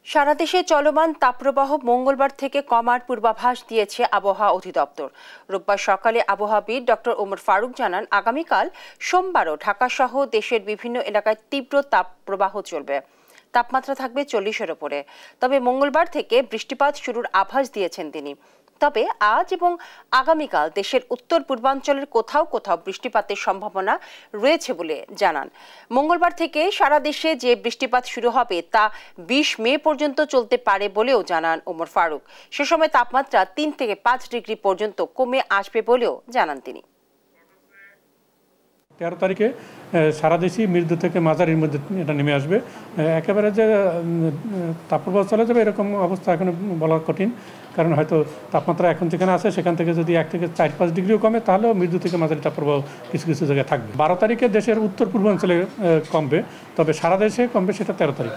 সারা দেশে চলমান তাপপ্রবাহ মঙ্গলবার থেকে কমার পূর্বাভাস দিয়েছে আবহাওয়া অধিদপ্তর। রোববার সকালে আবহাওয়াবিদ ডক্টর ওমর ফারুক জানান, আগামীকাল সোমবারও ঢাকাসহ দেশের বিভিন্ন এলাকায় তীব্র তাপপ্রবাহ চলবে। তাপমাত্রা থাকবে 40-এর ওপরে। তবে মঙ্গলবার থেকে বৃষ্টিপাত শুরুর আভাস দিয়েছেন তিনি। তবে আজ এবং আগামীকাল দেশের উত্তর পূর্বাঞ্চলের কোথাও কোথাও বৃষ্টিপাতের সম্ভাবনা রয়েছে বলে জানান। মঙ্গলবার থেকে সারা দেশে যে বৃষ্টিপাত শুরু হবে তা 20 মে পর্যন্ত চলতে পারে বলেও জানান ওমর ফারুক। সে সময় তাপমাত্রা 3 থেকে 5 ডিগ্রি পর্যন্ত কমে আসবে বলেও জানান তিনি। 13 তারিখে সারা দেশই মৃদু থেকে মাঝারির মধ্যে এটা নেমে আসবে। একেবারে যে তাপপ্রবাহ চলে যাবে এরকম অবস্থা এখন বলা কঠিন, কারণ হয়তো তাপমাত্রা এখন যেখানে আছে সেখান থেকে যদি 1 থেকে 4-5 ডিগ্রিও কমে তাহলেও মৃদু থেকে মাঝারি তাপপ্রবাহ কিছু কিছু জায়গায় থাকবে। 12 তারিখে দেশের উত্তর পূর্বাঞ্চলে কমবে, তবে সারা দেশে কমবে সেটা 13 তারিখ।